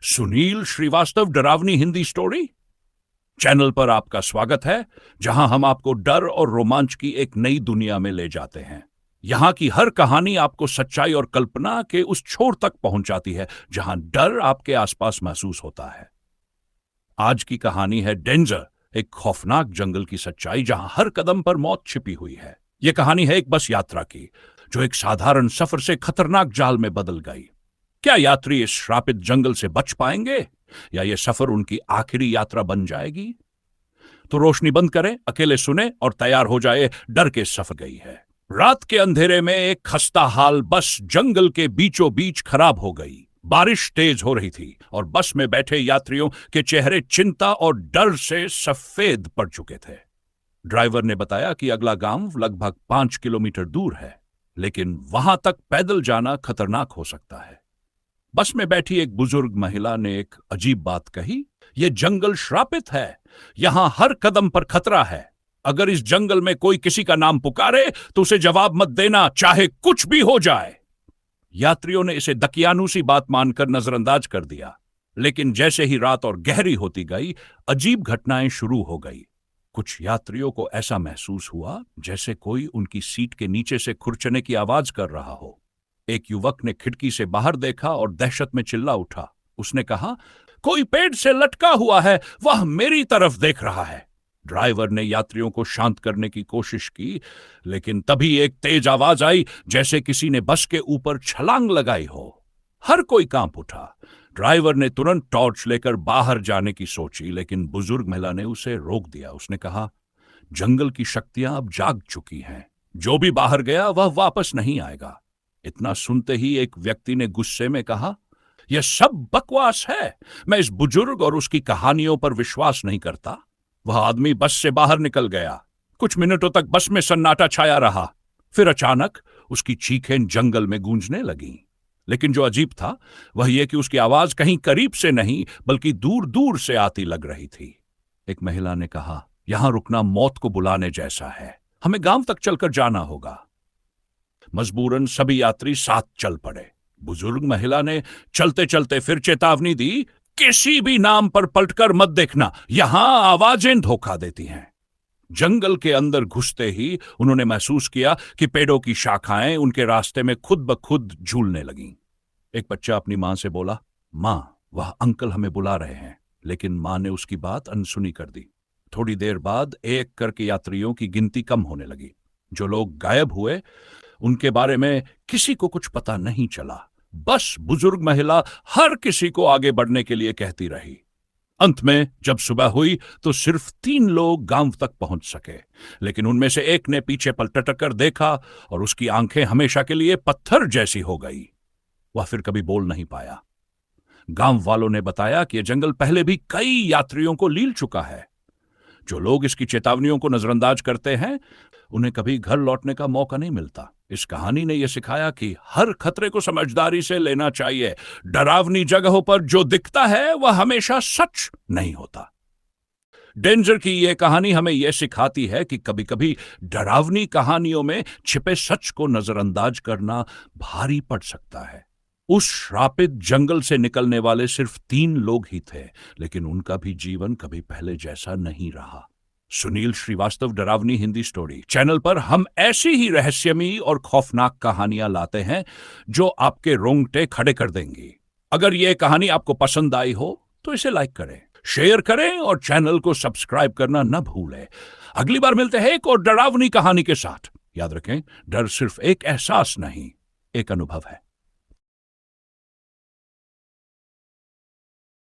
सुनील श्रीवास्तव डरावनी Hindi story channel पर आपका स्वागत है, जहां हम आपको डर और रोमांच की एक नई दुनिया में ले जाते हैं। यहां की हर कहानी आपको सच्चाई और कल्पना के उस छोर तक पहुंचाती है जहां डर आपके आसपास महसूस होता है। आज की कहानी है डेंजर, एक खौफनाक जंगल की सच्चाई जहां हर कदम पर मौत छिपी हुई है। यह कहानी है एक बस यात्रा की, जो एक साधारण सफर से खतरनाक जाल में बदल गई। क्या यात्री इस श्रापित जंगल से बच पाएंगे, या यह सफर उनकी आखिरी यात्रा बन जाएगी? तो रोशनी बंद करें, अकेले सुने और तैयार हो जाए, डर के सफर गई है। रात के अंधेरे में एक खस्ता हाल बस जंगल के बीचों बीच खराब हो गई। बारिश तेज हो रही थी और बस में बैठे यात्रियों के चेहरे चिंता और डर से सफेद पड़ चुके थे। ड्राइवर ने बताया कि अगला गांव लगभग 5 किलोमीटर दूर है, लेकिन वहां तक पैदल जाना खतरनाक हो सकता है। बस में बैठी एक बुजुर्ग महिला ने एक अजीब बात कही, यह जंगल श्रापित है, यहां हर कदम पर खतरा है। अगर इस जंगल में कोई किसी का नाम पुकारे तो उसे जवाब मत देना, चाहे कुछ भी हो जाए। यात्रियों ने इसे दकियानूसी बात मानकर नजरअंदाज कर दिया, लेकिन जैसे ही रात और गहरी होती गई, अजीब घटनाएं शुरू हो गई। कुछ यात्रियों को ऐसा महसूस हुआ जैसे कोई उनकी सीट के नीचे से खुरचने की आवाज कर रहा हो। एक युवक ने खिड़की से बाहर देखा और दहशत में चिल्ला उठा। उसने कहा, कोई पेड़ से लटका हुआ है, वह मेरी तरफ देख रहा है। ड्राइवर ने यात्रियों को शांत करने की कोशिश की, लेकिन तभी एक तेज आवाज आई, जैसे किसी ने बस के ऊपर छलांग लगाई हो। हर कोई कांप उठा। ड्राइवर ने तुरंत टॉर्च लेकर बाहर जाने की सोची, लेकिन बुजुर्ग महिला ने उसे रोक दिया। उसने कहा, जंगल की शक्तियां अब जाग चुकी हैं, जो भी बाहर गया वह वापस नहीं आएगा। इतना सुनते ही एक व्यक्ति ने गुस्से में कहा, यह सब बकवास है, मैं इस बुजुर्ग और उसकी कहानियों पर विश्वास नहीं करता। वह आदमी बस से बाहर निकल गया। कुछ मिनटों तक बस में सन्नाटा छाया रहा। फिर अचानक उसकी चीखें जंगल में गूंजने लगीं। लेकिन जो अजीब था वह यह कि उसकी आवाज कहीं करीब से नहीं, बल्कि दूर दूर से आती लग रही थी। एक महिला ने कहा, यहां रुकना मौत को बुलाने जैसा है, हमें गांव तक चलकर जाना होगा। मजबूरन सभी यात्री साथ चल पड़े। बुजुर्ग महिला ने चलते चलते फिर चेतावनी दी, किसी भी नाम पर पलटकर मत देखना, यहां आवाजें धोखा देती हैं। जंगल के अंदर घुसते ही उन्होंने महसूस किया कि पेड़ों की शाखाएं उनके रास्ते में खुद ब खुद झूलने लगीं। एक बच्चा अपनी मां से बोला, मां, वह अंकल हमें बुला रहे हैं। लेकिन मां ने उसकी बात अनसुनी कर दी। थोड़ी देर बाद एक करके यात्रियों की गिनती कम होने लगी। जो लोग गायब हुए उनके बारे में किसी को कुछ पता नहीं चला। बस बुजुर्ग महिला हर किसी को आगे बढ़ने के लिए कहती रही। अंत में जब सुबह हुई तो सिर्फ 3 लोग गांव तक पहुंच सके, लेकिन उनमें से एक ने पीछे पलट कर देखा और उसकी आंखें हमेशा के लिए पत्थर जैसी हो गई। वह फिर कभी बोल नहीं पाया। गांव वालों ने बताया कि यह जंगल पहले भी कई यात्रियों को लील चुका है। जो लोग इसकी चेतावनियों को नजरअंदाज करते हैं, उन्हें कभी घर लौटने का मौका नहीं मिलता। इस कहानी ने यह सिखाया कि हर खतरे को समझदारी से लेना चाहिए। डरावनी जगहों पर जो दिखता है वह हमेशा सच नहीं होता। डेंजर की यह कहानी हमें यह सिखाती है कि कभी कभी डरावनी कहानियों में छिपे सच को नजरअंदाज करना भारी पड़ सकता है। उस श्रापित जंगल से निकलने वाले सिर्फ 3 लोग ही थे, लेकिन उनका भी जीवन कभी पहले जैसा नहीं रहा। सुनील श्रीवास्तव डरावनी हिंदी स्टोरी चैनल पर हम ऐसी ही रहस्यमयी और खौफनाक कहानियां लाते हैं जो आपके रोंगटे खड़े कर देंगी। अगर यह कहानी आपको पसंद आई हो तो इसे लाइक करें, शेयर करें और चैनल को सब्सक्राइब करना न भूलें। अगली बार मिलते हैं एक और डरावनी कहानी के साथ। याद रखें, डर सिर्फ एक एहसास नहीं, एक अनुभव है।